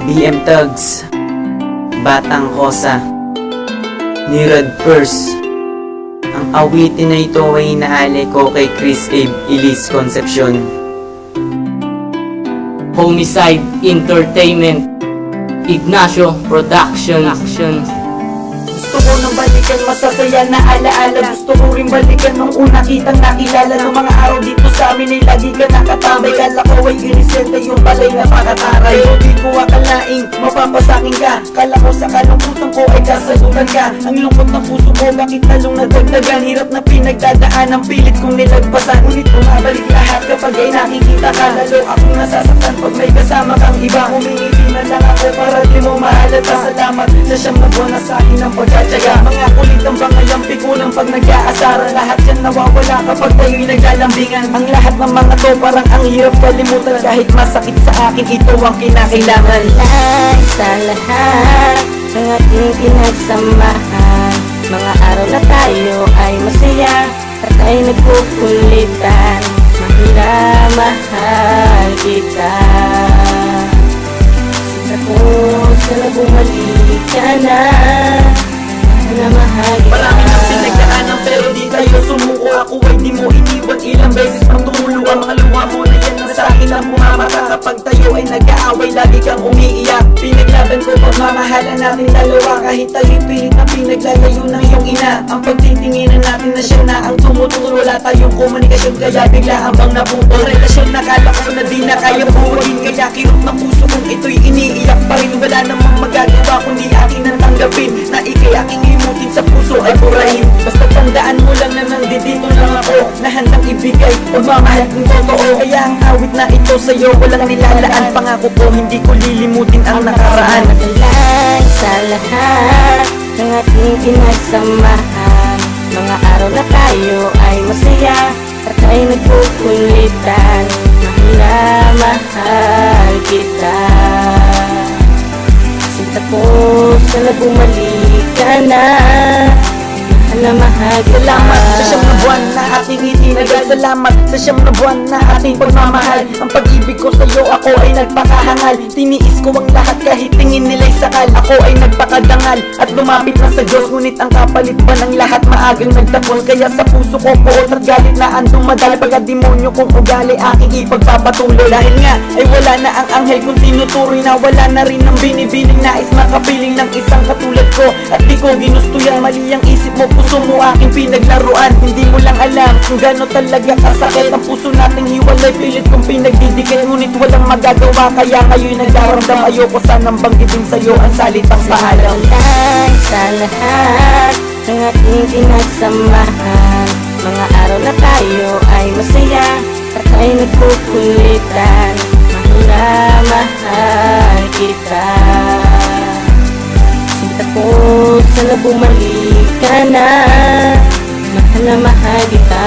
BM Tugs, Batang Kosa, ni Red Purse. Ang awitin na ito ay inaali ko kay Chris Abe Elise Concepcion. Homicide Entertainment, Ignacio Productions. Gusto ko nang balikan masasaya na alaala. Gusto ko rin balikan nung una kitang nakilala. Nung mga araw dito sa amin ay lagi ka nakatambay. Kala ko ay inisente yung balay na pakataray. Pero di ko akalaing mapapasakin ka. Kala ko sa kalungkutan ko ay kasagutan ka. Ang lungkot ng puso ko bakit talong nadagdagan. Hirap na pinagdadaan ang pilit kong nilagpasan. Ngunit bumabalik lahat kapag ay nakikita ka. Lalo akong nasasaktan pag may kasama kang iba. Humingiti na lang ako para di mo mahalata. Salamat sa siyang nagwana sa akin ng pagkatsaga. Mga kulit ang bangayang pikulang pag nag-aasara. Lahat yan nawawala kapag tayo'y naglalambingan. Ang lahat ng mga to parang ang hirap kalimutan. Kahit masakit sa akin, ito ang kinakailangan. Ay, sa lahat ng ating pinagsamahan, mga araw na tayo ay masaya at ay nagkukulitan. Mahal kita. Sinta ko sana bumalik ka na. Marami nang pinagdaanan pero di tayo sumuko. Ako ay di mo iniwan, ilang beses pang tumulo. Ang mga luha mo na yan na sa akin ang bumamata. Kapag tayo ay nag-aaway, lagi kang umiiyak. Pinaglaban ko pagmamahalan natin dalawa. Kahit tayo'y pilit na pinaglalayo ng iyong ina. Ang pagtitinginan natin na siya na ang tumuturo. Wala tayong komunikasyon kaya bigla bang naputol. Relasyon na kala ko na di na kaya buuin. Kaya kirot ng puso kong ito'y iniiyak pa rin. Wala namang magagawa kundi akin ang tanggapin. Na ikay aking limutin sa puso ay burahin. Basta tandaan mo lang na nandito lang ako, na handang ibigay pagmamahal kong totoo. Kaya ang awit na ito sa'yo walang nilalaan. Pangako ko hindi ko lilimutin ang nakaraan. Madalay sa lahat ng ating pinagsamahan, mga araw na tayo ay masaya at ay nagkukulitan. Mahal kita. Sinta ko sana bumalik ka na. Mahal Salamat sa siyam na buwan na ating itinagal. Salamat sa siyam na buwan na ating pagmamahal. Ang pag-ibig ko sa'yo ako ay nagpakahangal. Tiniis ko ang lahat kahit tingin nila'y sakal. Ako ay nagpakadangal at lumapit na sa Diyos. Ngunit ang kapalit ba ng lahat maagang nagtapos. Kaya sa puso ko puot at galit na andong madali. Pagka-demonyo kong ugali aking ipagpapatuloy. Dahil nga ay wala na ang anghel kung tinuturoy na. Wala na rin ang binibining nais makapiling ng isang katulad ko. At di ko ginusto yan, mali ang isip mo, puso mo aking pinaglaruan. Hindi mo lang alam kung gano'n talaga kasakit ang puso nating hiwalay. Pilit kong pinagdidikit ngunit walang magagawa. Kaya ngayon nagdaramdam, ayoko sanang banggitin sa'yo ang salitang paalam. Madalay sa lahat ng ating pinagsamahan, mga araw na tayo ay masaya at ay nagkukulitan. Mahal kita. Sinta ko sana bumalik ka na. Mahal kita.